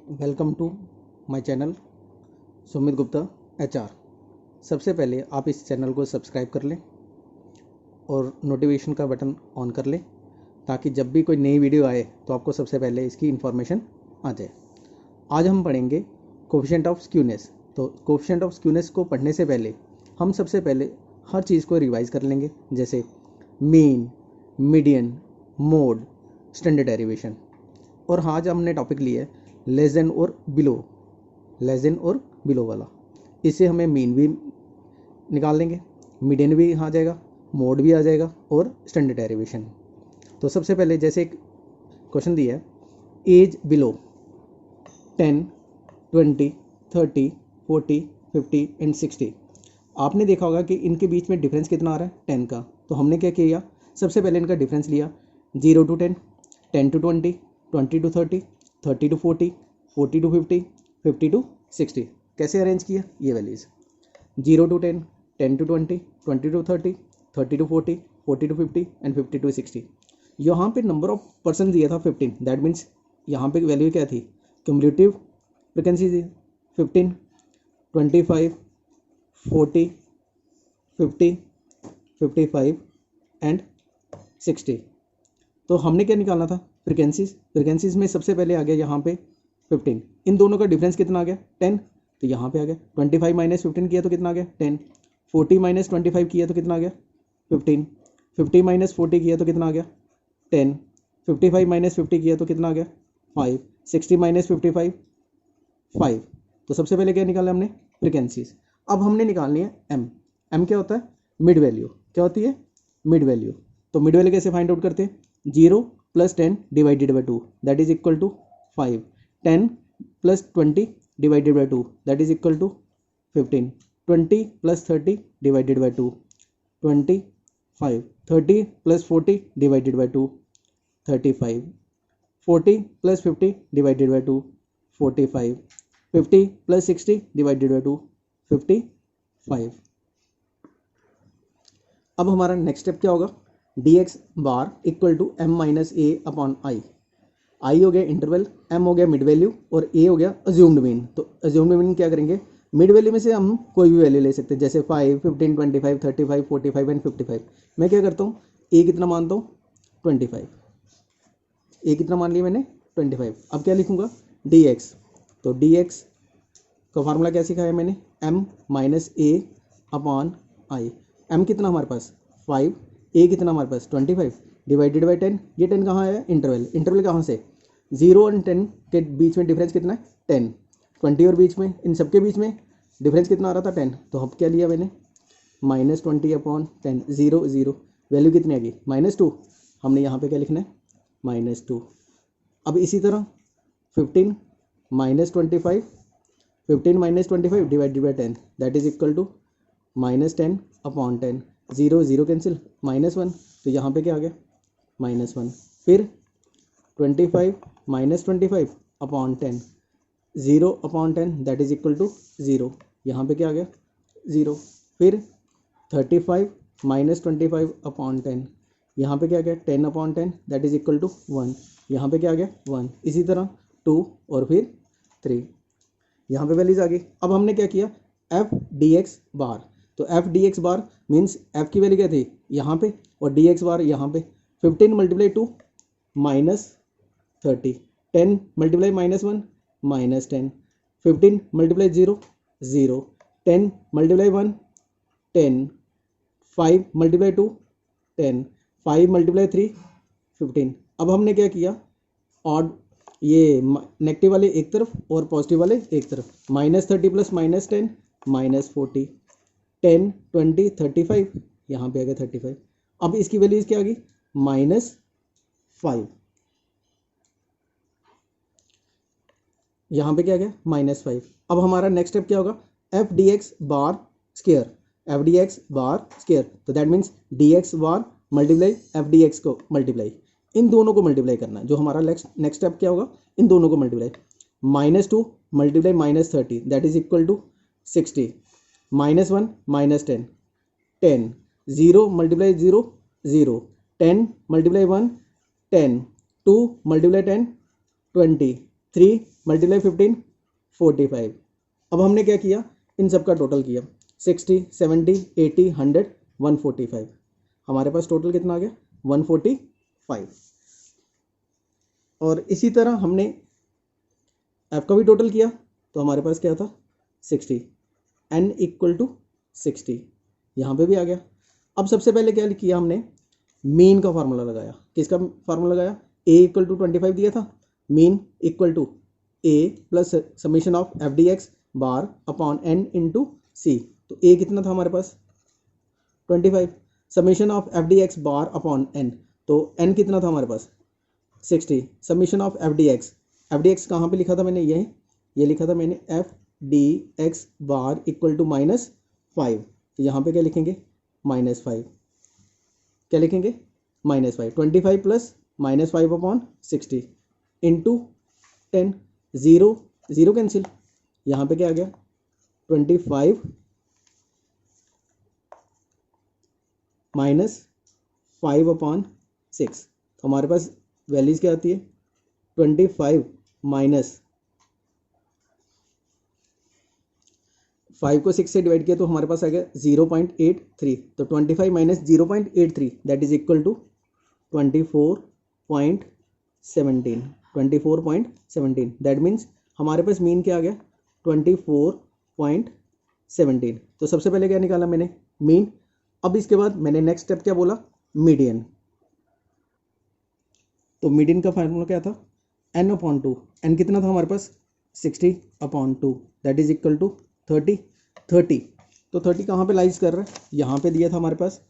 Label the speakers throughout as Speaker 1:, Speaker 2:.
Speaker 1: Welcome to my channel Sumit Gupta HR. सबसे पहले आप इस चैनल को सब्सक्राइब कर लें और नोटिफिकेशन का बटन ऑन कर लें ताकि जब भी कोई नई वीडियो आए तो आपको सबसे पहले इसकी इन्फॉर्मेशन आ जाए। आज हम पढ़ेंगे कोफिशिएंट ऑफ स्क्यूनेस। तो कोफिशिएंट ऑफ स्क्यूनेस को पढ़ने से पहले हम सबसे पहले हर चीज़ को रिवाइज कर लेंगे, जैसे mean, median, mode, standard derivation. और आज हमने टॉपिक लिया है लेस देन और बिलो वाला। इससे हमें मीन भी निकाल लेंगे, मीडियन भी आ जाएगा, मोड भी आ जाएगा और स्टैंडर्ड डेरिवेशन। तो सबसे पहले जैसे एक क्वेश्चन दिया है, एज बिलो 10, 20, 30, 40, 50 एंड 60। आपने देखा होगा कि इनके बीच में डिफरेंस कितना आ रहा है, 10 का। तो हमने क्या किया, सबसे पहले इनका डिफरेंस लिया 0 to 10, 10 to 20, 20 to 30, 30 to 40, 40 to 50, 50 to 60। कैसे अरेंज किया ये values, 0 to 10, 10 to 20, 20 to 30, 30 to 40, 40 to 50 and 50 to 60। यहाँ पे नंबर ऑफ पर्सन दिया था 15, दैट मीन्स यहाँ पे वैल्यू क्या थी, क्यूमुलेटिव फ्रिक्वेंसी थी 15, 25, 40, 50, 55 एंड 60। तो हमने क्या निकालना था, फ्रिक्वेंसीज में सबसे पहले आ गया यहाँ पे 15। इन दोनों का डिफरेंस कितना आ गया, 10। तो यहाँ पे आ गया 25 माइनस 15 किया तो कितना आ गया, 10। 40 माइनस 25 किया तो कितना आ गया, 15। 50 माइनस 40 किया तो कितना आ गया, 10। 55 माइनस 50 किया तो कितना आ गया, 5। 60 माइनस 55, 5। तो सबसे पहले क्या निकाला हमने, फ्रिक्वेंसीज। अब हमने निकालनी है एम क्या होता है, मिड वैल्यू। क्या होती है, मिड वैल्यू। तो मिड वैल्यू कैसे फाइंड आउट करते हैं, 0 + 10 divided by 2 that is equal to 5। 10 + 20 divided by 2 that is equal to 15। 20 + 30 divided by 2 25। 30 + 40 divided by 2 35। 40 + 50 divided by 2 45। 50 + 60 divided by 2 55। अब हमारा नेक्स्ट स्टेप क्या होगा, dx बार equal to m minus a upon i. I हो गया interval, m हो गया mid value और a हो गया अज्यूम्ड मीन। तो अज्यूम्ड मीन क्या करेंगे, मिड वैल्यू में से हम कोई भी वैल्यू ले सकते हैं, जैसे 5, 15, 25, 35, 45 एंड 55। मैं क्या करता हूँ, a कितना मानता हूँ, 25। a कितना मान लिया मैंने, 25। अब क्या लिखूँगा, dx। तो dx का फार्मूला क्या सिखाया मैंने, m minus a upon I. m कितना हमारे पास 5, a कितना हमारे पास 25 डिवाइडेड बाई 10। ये 10 कहाँ है, इंटरवल। इंटरवल कहाँ से, 0 और 10 के बीच में डिफरेंस कितना है, 10। 20 और बीच में, इन सबके बीच में डिफरेंस कितना आ रहा था, 10। तो अब क्या लिया मैंने, -20 अपॉन 10, 0 0। वैल्यू कितनी आ गई, -2। हमने यहाँ पे क्या लिखना है, -2। अब इसी तरह 15 -25, 15 - 25 divided by 10 that is equal to -10 upon 10। 0 0 cancel, -1। तो यहाँ पे क्या आ गया, -1। फिर 25 - 25 upon 10, 0 upon 10 that is equal to 0। यहाँ पे क्या आ गया, 0। फिर 35 - 25 अपॉन 10, यहाँ पे क्या आ गया, 10 upon 10 that is equal to 1। यहाँ पे क्या आ गया, 1। इसी तरह 2 और फिर 3। यहाँ पे वैल्यूज आ गई। अब हमने क्या किया, एफ डी एक्स बार। तो एफ डी एक्स बार मीन्स एफ की वैल्यू क्या थी यहाँ पे और डी एक्स बार यहाँ पे। 15 × 2 -30, 10 × -1 -10, 15 × 0 0, 10 × 1 10, 5 × 2 10, 5 × 3 15। अब हमने क्या किया, ऑड ये नेगेटिव वाले एक तरफ और पॉजिटिव वाले एक तरफ, -30 + -10 -40, 10 20 35, यहाँ पे आ गया 35। अब इसकी वैल्यूज क्या आ गई, -5। यहाँ पे क्या आ गया, -5। अब हमारा नेक्स्ट स्टेप क्या होगा, F d x bar square, F d x bar square. तो that means D x bar multiply F d x को मल्टीप्लाई, इन दोनों को मल्टीप्लाई करना है। जो हमारा नेक्स्ट स्टेप क्या होगा, इन दोनों को multiply, -2 × -30 that is equal to 60, -1 -10, 10, 0 × 0 0, 10 × 1 10, 2 × 10 20, 3 multiply 15 45। अब हमने क्या किया, इन सब का टोटल किया 60 70 80 100 145। हमारे पास टोटल कितना आ गया 145। और इसी तरह हमने f का भी टोटल किया तो हमारे पास क्या था 60, n इक्वल टू 60, यहाँ पे भी आ गया। अब सबसे पहले क्या किया हमने, मीन का फार्मूला लगाया। किसका फार्मूला लगाया, a इक्वल टू 25 दिया था, mean equal to a plus summation of f d x bar upon n into c. तो a कितना था हमारे पास 25, summation of f d x bar upon n, तो n कितना था हमारे पास 60, summation of f d x कहाँ पे लिखा था मैंने, ये लिखा था मैंने f d x bar equal to -5। तो यहाँ पे क्या लिखेंगे -5, क्या लिखेंगे -5, 25 प्लस -5 अपॉन 60 इंटू 10, 0 कैंसिल, यहाँ पे क्या आ गया 25 -5 अपॉन 6। तो हमारे पास वैल्यूज क्या आती है 25 माइनस 5 को 6 से डिवाइड किया तो हमारे पास आ गया 0.83। तो 25 minus 0.83 that is equal to 24.17 that means हमारे पास मीन क्या आ गया 24.17। तो सबसे पहले क्या निकाला मैंने मीन। अब इसके बाद मैंने नेक्स्ट स्टेप क्या बोला मीडियन। तो मीडियन का फार्मूला क्या था n/2, n कितना था हमारे पास 60/2 दैट इज इक्वल टू 30। तो 30 कहाँ पे लाइज कर रहा है, यहाँ पे दिया था हमारे पास।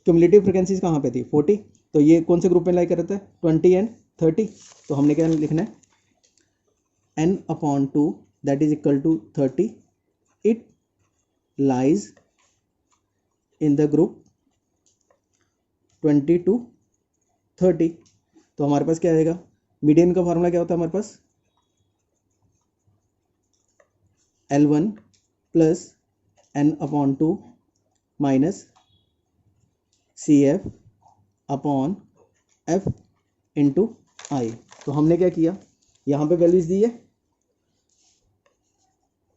Speaker 1: क्यूमुलेटिव फ्रिक्वेंसीज कहाँ पे थी 40, तो ये कौन से ग्रुप में लाई कर रहा था 20 एंड 30। तो हमने क्या लिखना है n/2 that is equal to 30, it lies in the group 20 to 30। तो हमारे पास क्या आएगा मीडियन का फार्मूला क्या होता है हमारे पास L1 plus n/2 minus CF upon F into i. तो हमने क्या किया, यहाँ पे वैल्यूज दी है,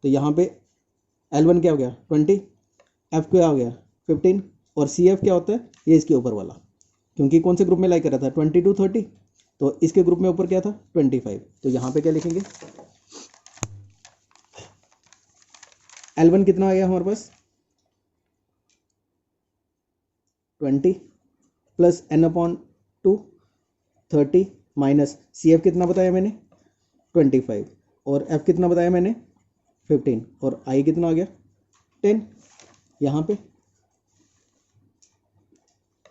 Speaker 1: तो यहाँ पे L1 क्या हो गया 20, F क्या हो गया 15 और CF क्या होता है ये इसके ऊपर वाला, क्योंकि कौन से ग्रुप में लाई कर रहा था 20 to 30, तो इसके ग्रुप में ऊपर क्या था 25। तो यहाँ पे क्या लिखेंगे L1 कितना आ गया हमारे पास 20 प्लस n/2 30 माइनस CF कितना बताया मैंने 25 और F कितना बताया मैंने 15 और I कितना आ गया 10। यहाँ पे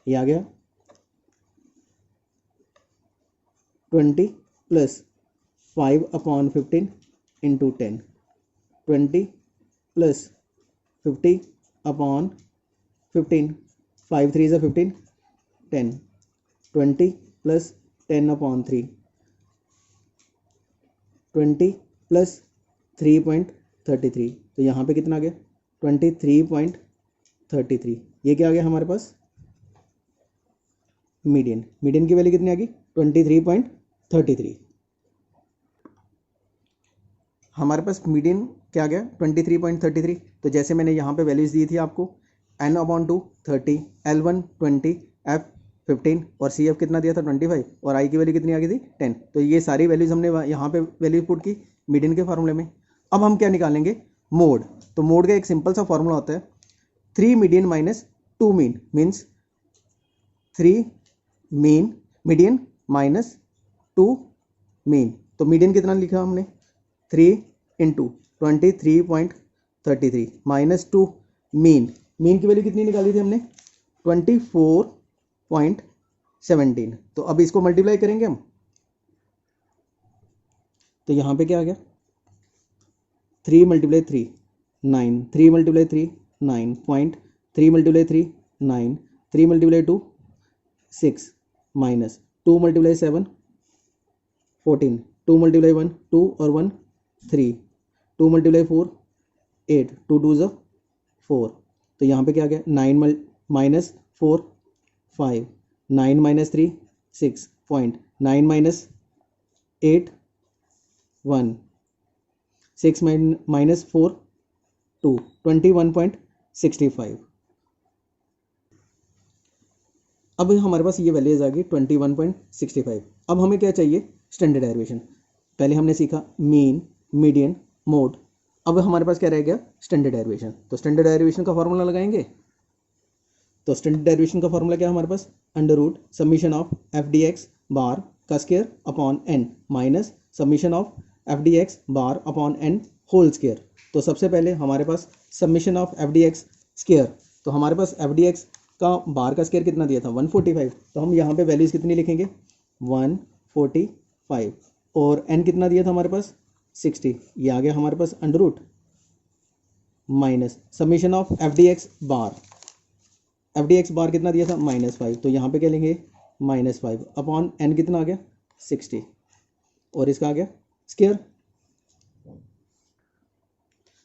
Speaker 1: ये आ गया 20 plus 5/15 into 10, 20 plus 50/15, 5 3 is 15, 10, 20 plus 10/3, 20 plus 3.33। तो यहाँ पे कितना आ गया 23.33। ये क्या आ गया हमारे पास मीडियन की वैल्यू कितनी आ गई 23.33। हमारे पास मीडियन क्या आ गया 23.33। तो जैसे मैंने यहाँ पे वैल्यूज दी थी आपको n/2 30, L1 20, F 15 और CF कितना दिया था 25 और I की वैल्यू कितनी आ गई थी 10। तो ये सारी वैल्यूज हमने यहाँ पे वैल्यू पुट की मीडियन के फार्मूले में। अब हम क्या निकालेंगे मोड। तो मोड का एक सिंपल सा फार्मूला होता है 3 median minus 2 mean means 3 median minus 2 mean. तो मीडियन कितना लिखा हमने 3 इंटू 23.33 माइनस 2 मीन की वैल्यू कितनी निकाली थी हमने 24.17। तो अब इसको मल्टीप्लाई करेंगे हम, तो यहाँ पे क्या आ गया 3 × 3 9, 3 × 3 9 पॉइंट, 3 × 3 9, 3 × 2 6 माइनस 2 × 7 14, 2 × 1 2 और 1 3, 2 × 4 8, 2 2 ज़ा 4। तो यहाँ पे क्या आ गया 9 minus 4 5, 9 minus 3 6 point, 9 minus 8 1, 6 minus 4 2, 21.65। अब हमारे पास ये वैल्यूज आ गई 21.65। अब हमें क्या चाहिए, स्टैंडर्ड डेरिवेशन। पहले हमने सीखा मीन, मीडियन, मोड। अब हमारे पास क्या रह गया, स्टैंडर्ड डेरिवेशन। तो स्टैंडर्ड डेरिवेशन का फॉर्मूला लगाएंगे। तो स्टैंडर्ड डेरिवेशन का फॉर्मूला क्या है हमारे पास, under root summation of f d x bar का square upon n minus summation of f d x bar upon n whole square. तो सबसे पहले हमारे पास summation of f d x square, तो हमारे पास एफ डी एक्स का बार का स्क्वायर कितना दिया था 145। तो हम यहाँ पे वैल्यूज कितनी लिखेंगे 145 और एन कितना दिया था हमारे पास 60। ये आ गया हमारे पास under root minus summation of f d x bar, f d x bar कितना दिया था -5। तो यहाँ पे क्या लेंगे -5 अपॉन एन कितना आ गया 60 और इसका आ गया स्क्वायर।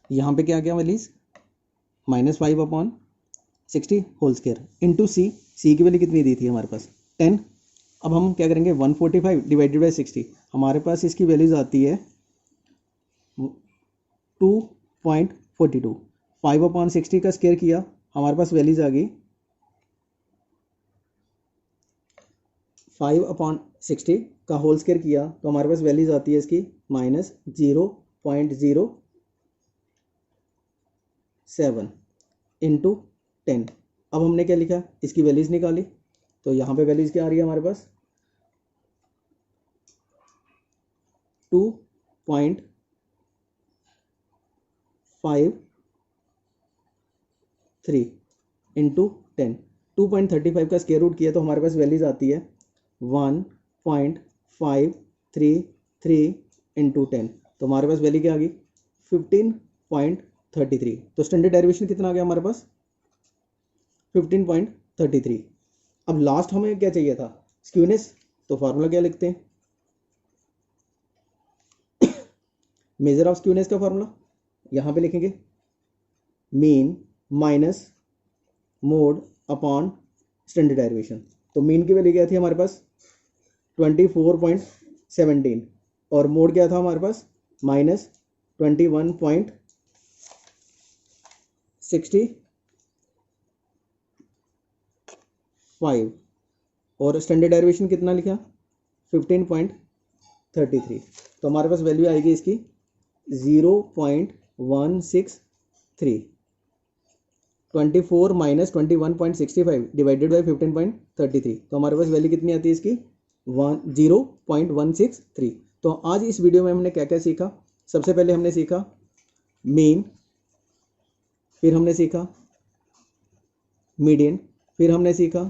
Speaker 1: यहाँ पे क्या आ गया values -5 upon 60 whole square into C. C की वैल्यू कितनी दी थी हमारे पास 10। अब हम क्या करेंगे 145 डिवाइडेड बाई 60, हमारे पास इसकी वैल्यूज आती है 2.42। 5 अपॉन 60 का स्क्वायर किया, हमारे पास वैल्यूज आ गई 5 अपॉन 60 का होल स्क्वायर किया तो हमारे पास वैल्यूज आती है इसकी -0.07 इंटू 10। अब हमने क्या लिखा, इसकी वैल्यूज निकाली। तो यहाँ पे वैल्यूज क्या आ रही है हमारे पास 2.53 इंटू 10। 2.35 का स्क्वायर रूट किया तो हमारे पास वैल्यूज आती है 1.533 इंटू 10। तो हमारे पास वैल्यू क्या आ गई 15.33। तो स्टैंडर्ड डेरिवेशन कितना आ गया हमारे पास 15.33। अब लास्ट हमें क्या चाहिए था स्क्यूनेस। तो फार्मूला क्या लिखते हैं, मेजर ऑफ स्क्यूनेस का फार्मूला यहाँ पे लिखेंगे mean minus mode upon standard derivation. तो मीन की वैल्यू क्या थी हमारे पास 24.17 और मोड क्या था हमारे पास -21.65 और स्टैंडर्ड डेरिवेशन कितना लिखा 15.33। तो हमारे पास वैल्यू आएगी इसकी 0.163। 24 माइनस 21.65 डिवाइडेड बाई 15.33। तो हमारे पास वैल्यू कितनी आती है इसकी 0.163। तो आज इस वीडियो में हमने क्या क्या सीखा। सबसे पहले हमने सीखा मीन, फिर हमने सीखा मीडियन, फिर हमने सीखा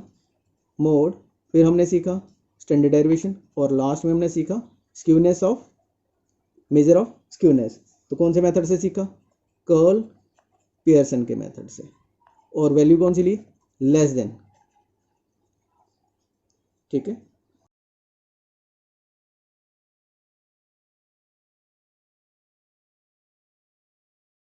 Speaker 1: मोड, फिर हमने सीखा स्टैंडर्ड डेरिवेशन और लास्ट में हमने सीखा skewness of measure of skewness. तो कौन से मेथड से सीखा, कर्ल पियर्सन के मेथड से। और वैल्यू कौन सी ली लेस देन, ठीक है।